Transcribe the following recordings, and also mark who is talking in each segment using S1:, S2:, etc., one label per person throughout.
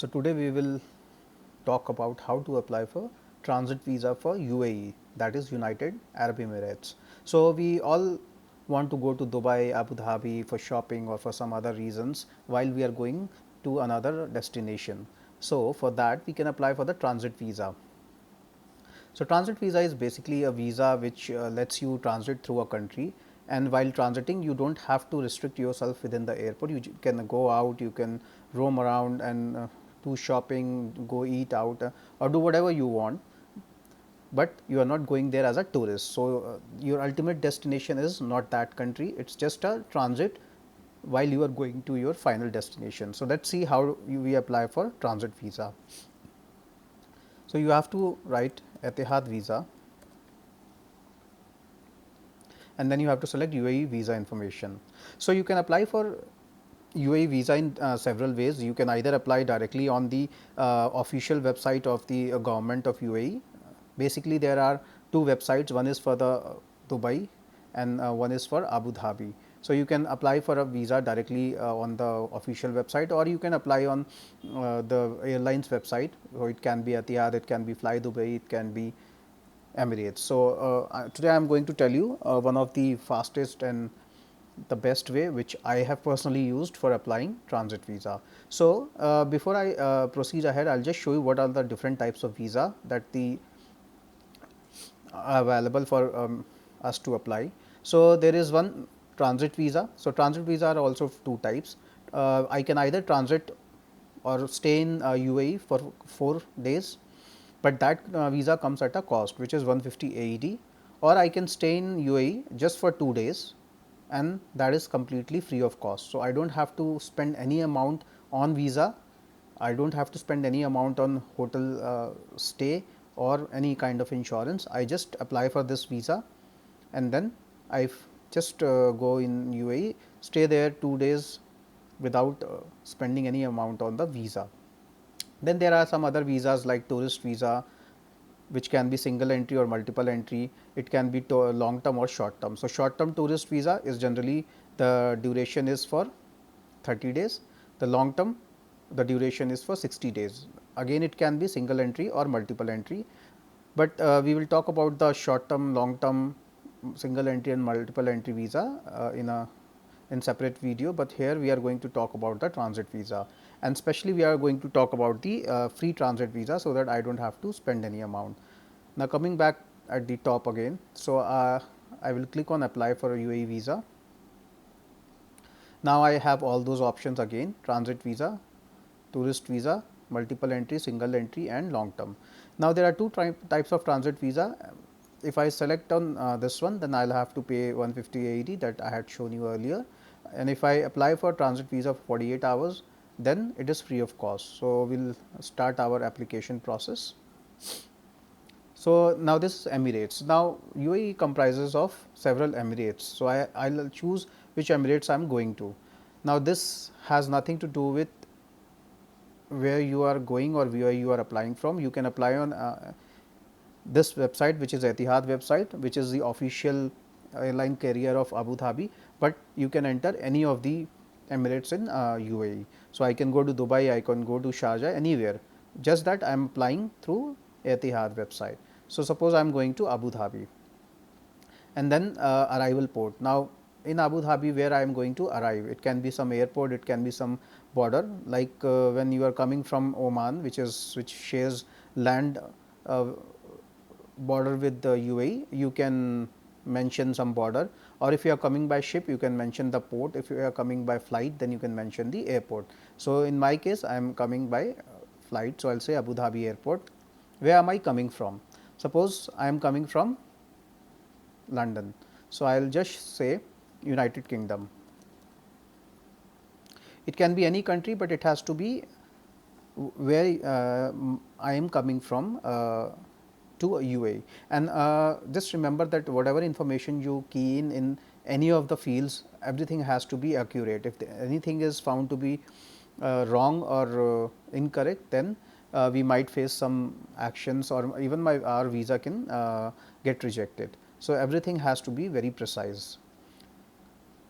S1: So today we will talk about how to apply for transit visa for UAE, that is United Arab Emirates. So we all want to go to Dubai, Abu Dhabi for shopping or for some other reasons while we are going to another destination. So for that we can apply for the transit visa. So transit visa is basically a visa which lets you transit through a country, and while transiting you don't have to restrict yourself within the airport. You can go out, you can roam around and do shopping, go eat out or do whatever you want, but you are not going there as a tourist. So your ultimate destination is not that country, it's just a transit while you are going to your final destination. So let's see how we apply for transit visa. So you have to write Etihad visa, and then you have to select UAE visa information. So you can apply for UAE visa in several ways. You can either apply directly on the official website of the government of UAE. Basically, there are two websites. One is for the Dubai, and one is for Abu Dhabi. So you can apply for a visa directly on the official website, or you can apply on the airline's website. So it can be Etihad, it can be Fly Dubai, it can be Emirates. So today I am going to tell you one of the fastest and the best way which I have personally used for applying transit visa. So before I proceed ahead, I'll just show you what are the different types of visa that the available for us to apply. So there is one transit visa. So transit visa are also two types. I can either transit or stay in UAE for 4 days, but that visa comes at a cost which is 150 AED, or I can stay in UAE just for 2 days and that is completely free of cost. So I don't have to spend any amount on visa, I don't have to spend any amount on hotel stay or any kind of insurance. I just apply for this visa and then I just go in UAE, stay there 2 days without spending any amount on the visa. Then there are some other visas like tourist visa, which can be single entry or multiple entry. It can be long term or short term. So short term tourist visa is generally the duration is for 30 days. The long term, the duration is for 60 days. Again, it can be single entry or multiple entry, but we will talk about the short term, long term, single entry and multiple entry visa in separate video, but here we are going to talk about the transit visa, and especially we are going to talk about the free transit visa, so that I don't have to spend any amount. Now coming back at the top again, so I will click on apply for a UAE visa. Now I have all those options again: transit visa, tourist visa, multiple entry, single entry and long term. Now there are two types of transit visa. If I select on this one, then I will have to pay 150 AED that I had shown you earlier, and if I apply for transit visa for 48 hours, then it is free of cost. So we will start our application process. So now this is Emirates. Now UAE comprises of several Emirates. So I will choose which Emirates I am going to. Now this has nothing to do with where you are going or where you are applying from. You can apply on this website, which is Etihad website, which is the official airline carrier of Abu Dhabi, but you can enter any of the Emirates in UAE. So I can go to Dubai, I can go to Sharjah, anywhere, just that I am applying through Etihad website. So suppose I am going to Abu Dhabi, and then arrival port. Now in Abu Dhabi, where I am going to arrive, it can be some airport, it can be some border, like when you are coming from Oman, which shares land uh, border with the UAE, you can mention some border, or if you are coming by ship, you can mention the port. If you are coming by flight, then you can mention the airport. So in my case, I am coming by flight, so I will say Abu Dhabi airport. Where am I coming from? Suppose I am coming from London, so I will just say United Kingdom. It can be any country, but it has to be where I am coming from to UAE. And just remember that whatever information you key in any of the fields, everything has to be accurate. If anything is found to be wrong or incorrect, then we might face some actions, or even our visa can get rejected. So everything has to be very precise.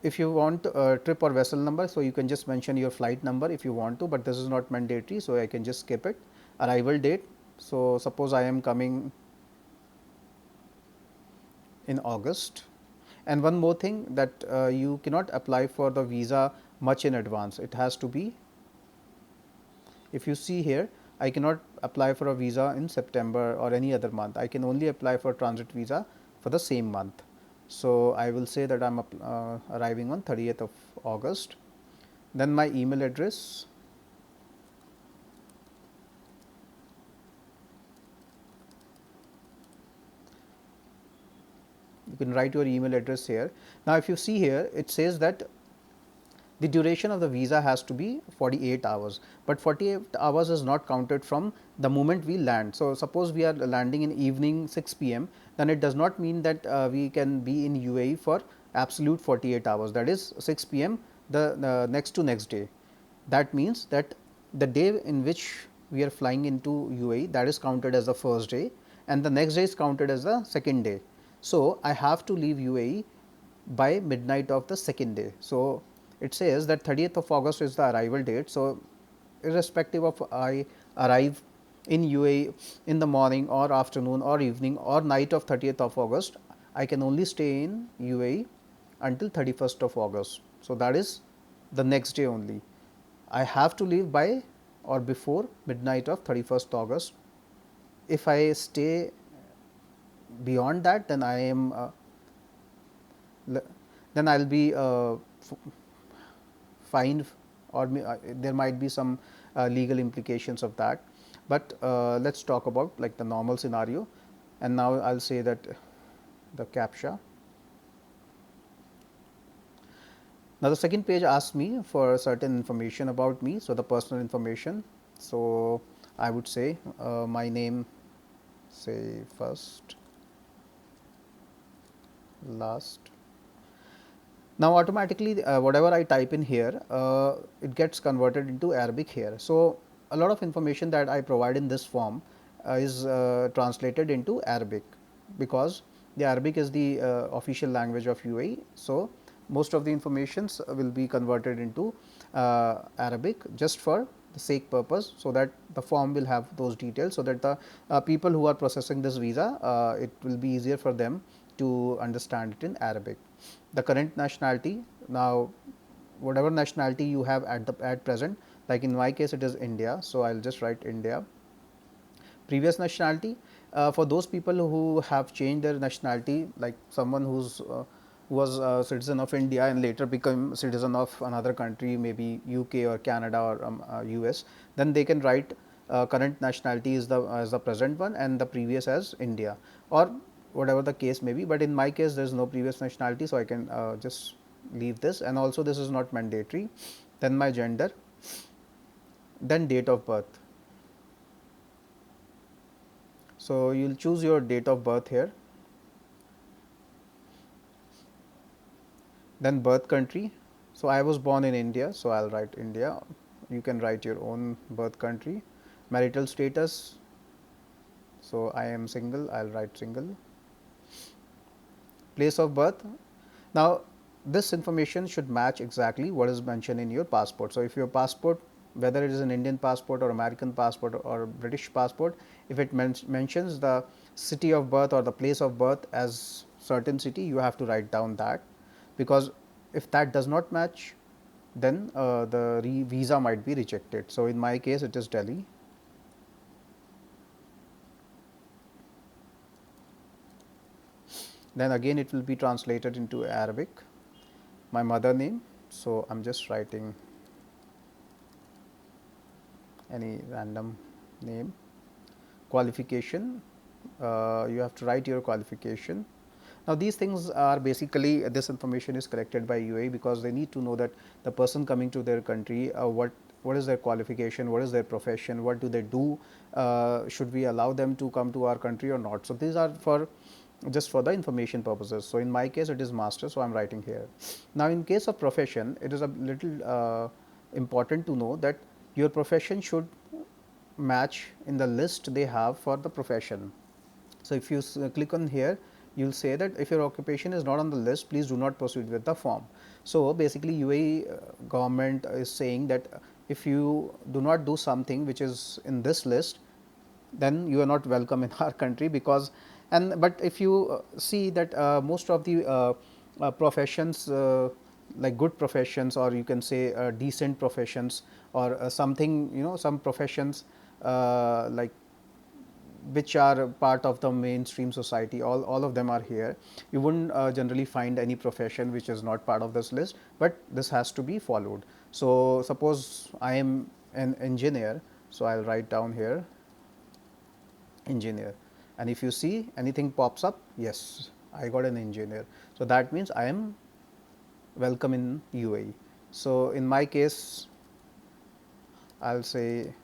S1: if you want trip or vessel number, so you can just mention your flight number if you want to, but this is not mandatory, so I can just skip it. Arrival date, so suppose I am coming in August. And one more thing, that you cannot apply for the visa much in advance. It has to be, if you see here, I cannot apply for a visa in September or any other month. I can only apply for transit visa for the same month. So, I will say that I am arriving on 30th of August. Then my email address, you can write your email address here. Now, if you see here, it says that the duration of the visa has to be 48 hours, but 48 hours is not counted from the moment we land. So, suppose we are landing in evening 6 p.m., then it does not mean that we can be in UAE for absolute 48 hours, that is 6 p.m. the next to next day. That means that the day in which we are flying into UAE, that is counted as the first day, and the next day is counted as the second day. So, I have to leave UAE by midnight of the second day. So, it says that 30th of August is the arrival date. So, irrespective of I arrive in UAE in the morning or afternoon or evening or night of 30th of August, I can only stay in UAE until 31st of August. So, that is the next day only. I have to leave by or before midnight of 31st August. If I stay beyond that, then I am then I will be fined, or there might be some legal implications of that. But let us talk about like the normal scenario, and now I will say that the CAPTCHA. Now, the second page asks me for certain information about me. So, the personal information. So, I would say my name, say first, last. Now, automatically whatever I type in here, it gets converted into Arabic here. So, a lot of information that I provide in this form is translated into Arabic, because the Arabic is the official language of UAE. So, most of the informations will be converted into Arabic just for the sake purpose, so that the form will have those details, so that the people who are processing this visa, it will be easier for them to understand it in Arabic. The current nationality, now whatever nationality you have at present, like in my case it is India. So, I will just write India. Previous nationality, for those people who have changed their nationality, like someone who was a citizen of India and later become citizen of another country, maybe UK or Canada or US, then they can write current nationality is the as the present one and the previous as India, or whatever the case may be. But in my case there is no previous nationality, so I can just leave this, and also this is not mandatory. Then my gender, then date of birth. So, you will choose your date of birth here, then birth country. So, I was born in India, so I will write India. You can write your own birth country. Marital status, so I am single, I will write single. Place of birth. Now, this information should match exactly what is mentioned in your passport. So, if your passport, whether it is an Indian passport or American passport or British passport, if it mentions the city of birth or the place of birth as certain city, you have to write down that, because if that does not match, then the visa might be rejected. So, in my case it is Delhi. Then again it will be translated into Arabic. My mother name, so I am just writing any random name. Qualification, you have to write your qualification. Now, these things are basically, this information is collected by UAE, because they need to know that the person coming to their country, what is their qualification, what is their profession, what do they do, should we allow them to come to our country or not. So, these are for just for the information purposes. So, in my case it is master, so I am writing here. Now, in case of profession, it is a little important to know that your profession should match in the list they have for the profession. So, if you click on here, you will say that if your occupation is not on the list, please do not proceed with the form. So, basically UAE government is saying that if you do not do something which is in this list, then you are not welcome in our country, because but if you see that most of the professions, like good professions, or you can say decent professions, or something, some professions like which are part of the mainstream society, all of them are here. You wouldn't generally find any profession which is not part of this list, but this has to be followed. So, suppose I am an engineer, so I will write down here engineer, and if you see anything pops up, yes, I got an engineer. So, that means I am welcome in UAE. So, in my case I will say,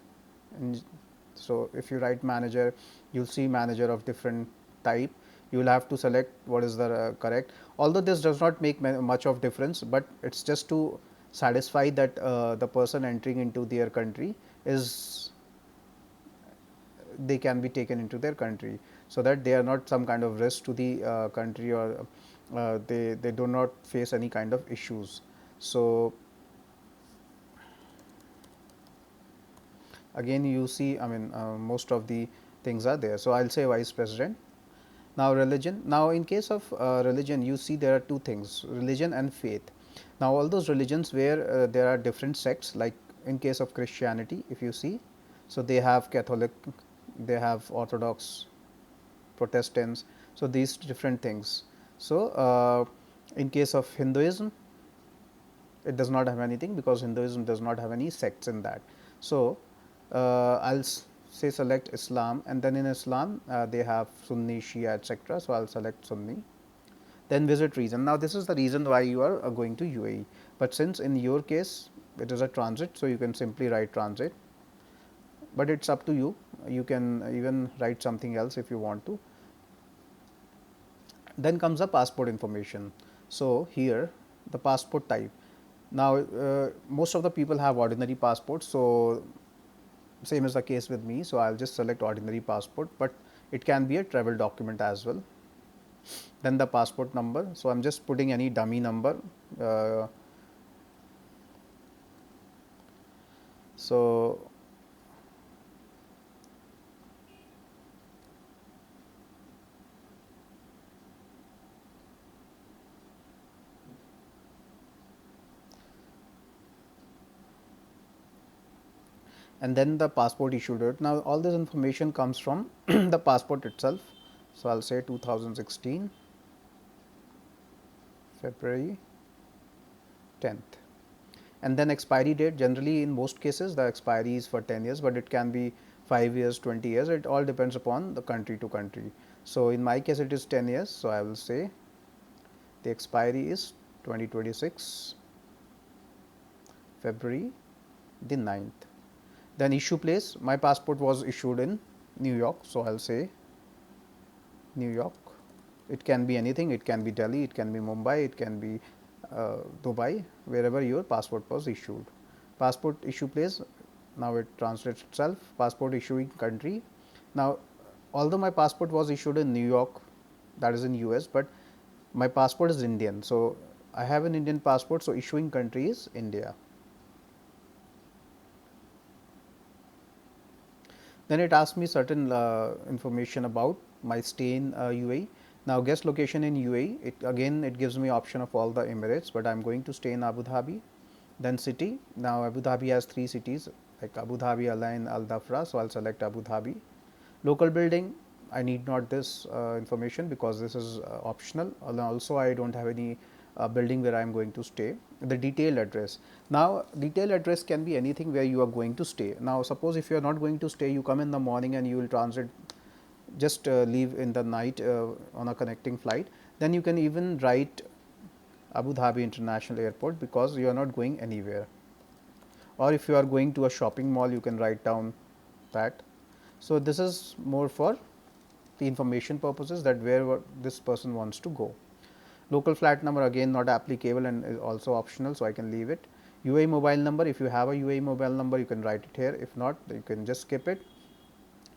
S1: so if you write manager, you will see manager of different type. You will have to select what is the correct, although this does not make much of difference, but it is just to satisfy that the person entering into their country is, they can be taken into their country, so that they are not some kind of risk to the country, or they do not face any kind of issues. So, again you see, I mean most of the things are there. So, I will say vice president. Now, religion. Now, in case of religion, you see there are two things, religion and faith. Now, all those religions where there are different sects, like in case of Christianity, if you see, so they have Catholic, they have Orthodox, Protestants. So, these different things. So, in case of Hinduism, it does not have anything, because Hinduism does not have any sects in that. So, I will say select Islam, and then in Islam they have Sunni, Shia, etc. So, I will select Sunni. Then visit region. Now, this is the reason why you are going to UAE, but since in your case it is a transit, so you can simply write transit, but it is up to you. You can even write something else if you want to. Then comes the passport information. So, here the passport type. Now, most of the people have ordinary passports. So, same is the case with me. So, I will just select ordinary passport, but it can be a travel document as well. Then the passport number. So, I am just putting any dummy number. So, and then the passport issue date. Now, all this information comes from the passport itself. So, I will say 2016 February 10th, and then expiry date. Generally, in most cases the expiry is for 10 years, but it can be 5 years, 20 years, it all depends upon the country to country. So, in my case it is 10 years. So, I will say the expiry is 2026 February the 9th. Then issue place, my passport was issued in New York. So, I will say New York. It can be anything, it can be Delhi, it can be Mumbai, it can be Dubai, wherever your passport was issued. Passport issue place, now it translates itself. Passport issuing country. Now, although my passport was issued in New York, that is in US, but my passport is Indian. So, I have an Indian passport. So, issuing country is India. Then it asks me certain information about my stay in UAE. Now, guest location in UAE, it gives me option of all the Emirates, but I am going to stay in Abu Dhabi. Then city, now Abu Dhabi has 3 cities like Abu Dhabi, Al Ain, Al Dhafra. So, I will select Abu Dhabi. Local building, I need not this information, because this is optional. Also, I do not have any building where I am going to stay. The detailed address. Now, detailed address can be anything where you are going to stay. Now, suppose if you are not going to stay, you come in the morning and you will transit, just leave in the night on a connecting flight, then you can even write Abu Dhabi International Airport, because you are not going anywhere. Or if you are going to a shopping mall, you can write down that. So, this is more for the information purposes, that where this person wants to go. Local flat number, again not applicable and is also optional. So, I can leave it. UAE mobile number, if you have a UAE mobile number, you can write it here. If not, you can just skip it.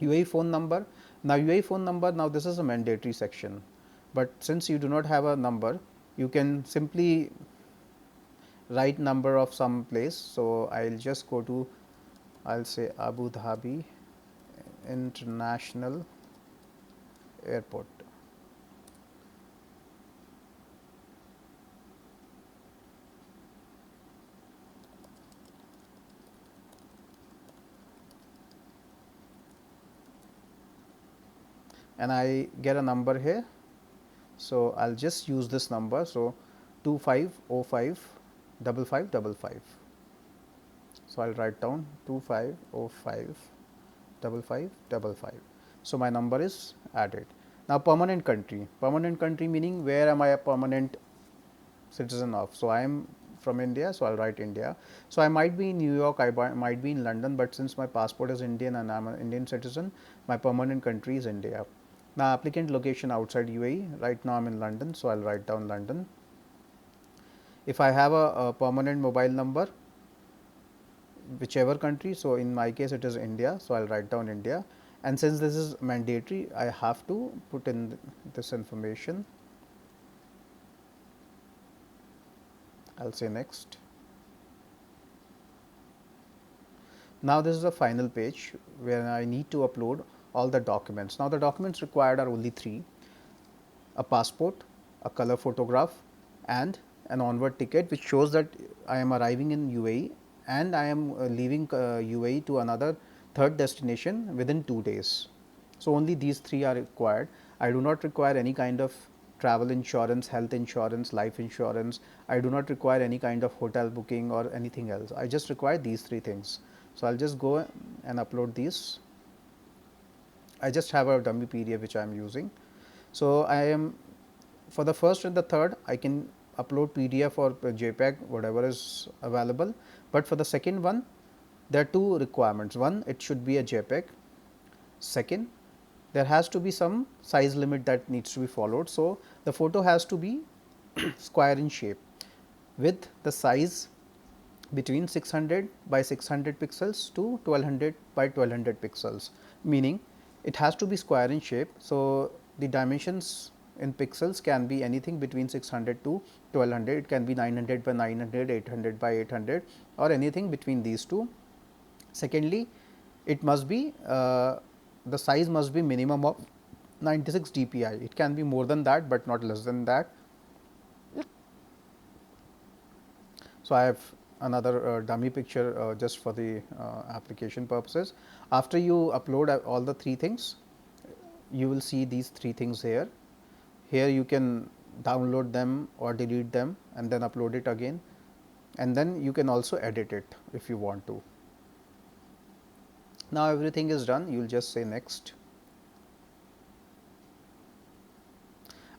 S1: UAE phone number. Now, UAE phone number, now this is a mandatory section. but since you do not have a number, you can simply write number of some place. So, I will just go to, I will say Abu Dhabi International Airport. And I get a number here. So, I will just use this number. So, 2505 So, I will write down 2505 So, my number is added. Now, permanent country meaning where am I a permanent citizen of. So, I am from India. So, I will write India. So, I might be in New York, might be in London, but since my passport is Indian and I am an Indian citizen, my permanent country is India. Now, applicant location outside UAE, right now I am in London. So, I will write down London. If I have a permanent mobile number, whichever country, so in my case it is India. So, I will write down India, and since this is mandatory, I have to put in this information. I will say next. Now, this is the final page where I need to upload all the documents. Now, the documents required are only three: a passport, a color photograph, and an onward ticket which shows that I am arriving in UAE and I am leaving UAE to another third destination within 2 days. So, only these three are required. I do not require any kind of travel insurance, health insurance, life insurance. I do not require any kind of hotel booking or anything else. I just require these three things. So, I will just go and upload these. I just have a dummy PDF which I am using. So, I am for the first and the third, I can upload PDF or JPEG, whatever is available, but for the second one there are two requirements. One, it should be a JPEG. Second, there has to be some size limit that needs to be followed. So, the photo has to be square in shape with the size between 600 by 600 pixels to 1200 by 1200 pixels, meaning it has to be square in shape. So, the dimensions in pixels can be anything between 600 to 1200, it can be 900 by 900, 800 by 800 or anything between these two. Secondly, it must be the size must be minimum of 96 dpi, it can be more than that, but not less than that. So, I have another dummy picture just for the application purposes. After you upload all the three things, you will see these three things here. Here you can download them or delete them and then upload it again, and then you can also edit it if you want to. Now, everything is done, you will just say next.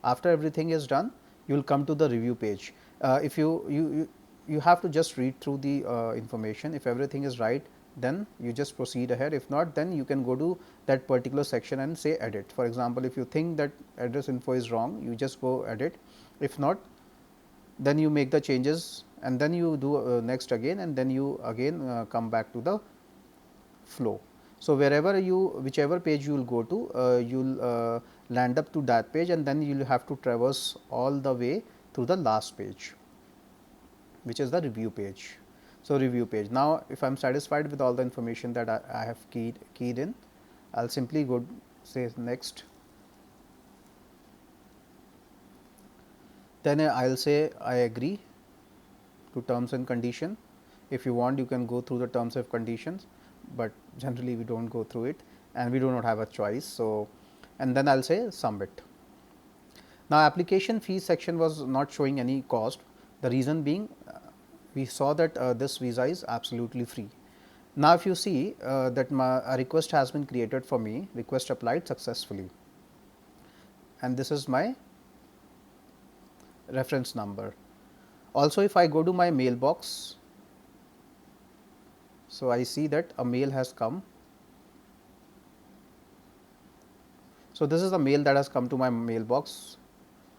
S1: After everything is done, you will come to the review page. If you have to just read through the information. If everything is right, then you just proceed ahead. If not, then you can go to that particular section and say edit. For example, if you think that address info is wrong, you just go edit. If not, then you make the changes and then you do next again, and then you again come back to the flow. So, wherever whichever page you will go to, you will land up to that page, and then you will have to traverse all the way to the last page, which is the review page. So, review page. Now, if I am satisfied with all the information that I have keyed in, I will simply go say next. Then I will say I agree to terms and condition. If you want, you can go through the terms and conditions, but generally we do not go through it and we do not have a choice. So, and then I will say submit. Now, application fees section was not showing any cost. The reason being we saw that this visa is absolutely free. Now, if you see that a request has been created for me, request applied successfully, and this is my reference number. Also, if I go to my mailbox, so I see that a mail has come. So, this is the mail that has come to my mailbox.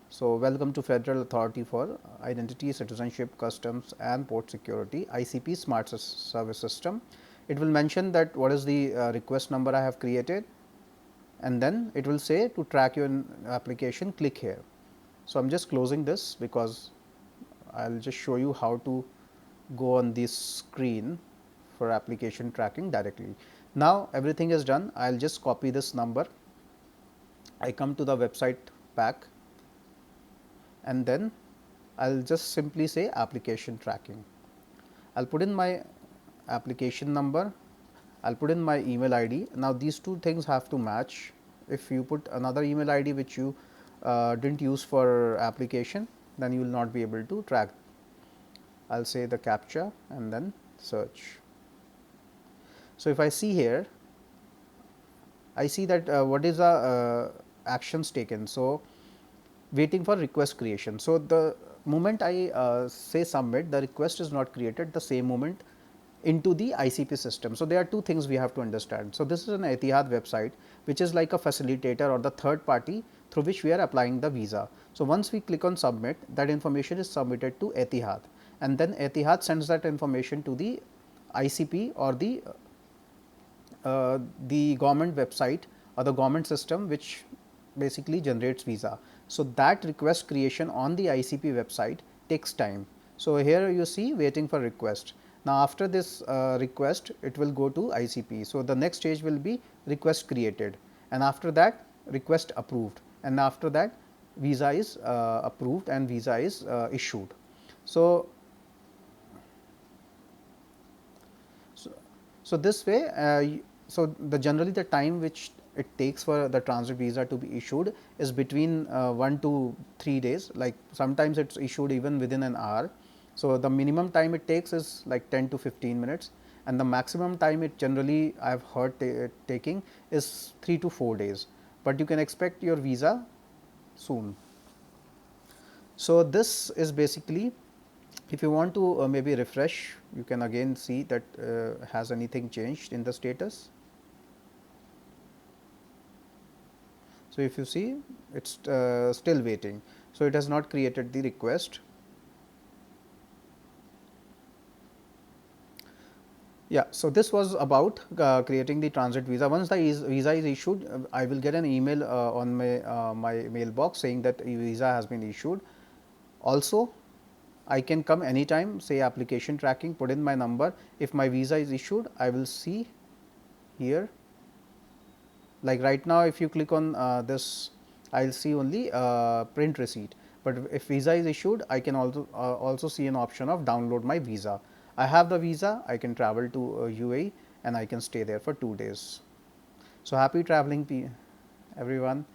S1: So, welcome to Federal Authority for Identity, Citizenship, Customs and Port Security ICP Smart Service System. It will mention that what is the request number I have created, and then it will say to track your application, click here. So, I am just closing this because I will just show you how to go on this screen for application tracking directly. Now, everything is done. I will just copy this number. I come to the website pack, and then I will just simply say application tracking. I will put in my application number, I will put in my email ID. Now, these two things have to match. If you put another email ID which you didn't use for application, then you will not be able to track. I will say the captcha and then search. So, if I see here, I see that what is the actions taken. So, waiting for request creation. So, the moment I say submit, the request is not created the same moment into the ICP system. So, there are two things we have to understand. So, this is an Etihad website which is like a facilitator or the third party through which we are applying the visa. So, once we click on submit, that information is submitted to Etihad, and then Etihad sends that information to the ICP or the government website or the government system which basically generates visa. So, that request creation on the ICP website takes time. So, here you see waiting for request. Now, after this request, it will go to ICP. So, the next stage will be request created, and after that request approved, and after that visa is approved and visa is issued. So, so this way, so the generally the time which it takes for the transit visa to be issued is between 1 to 3 days, like sometimes it is issued even within an hour. So, the minimum time it takes is like 10 to 15 minutes, and the maximum time it generally I have heard taking is 3 to 4 days, but you can expect your visa soon. So, this is basically, if you want to maybe refresh, you can again see that has anything changed in the status. So, if you see it is still waiting. So, it has not created the request. Yeah. So, this was about creating the transit visa. Once the visa is issued, I will get an email on my mailbox saying that visa has been issued. Also, I can come anytime, say application tracking, put in my number. If my visa is issued, I will see here, like right now if you click on this, I will see only print receipt, but if visa is issued, I can also see an option of download my visa. I have the visa, I can travel to UAE and I can stay there for 2 days. So, happy traveling everyone.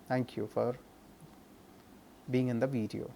S1: Thank you for being in the video.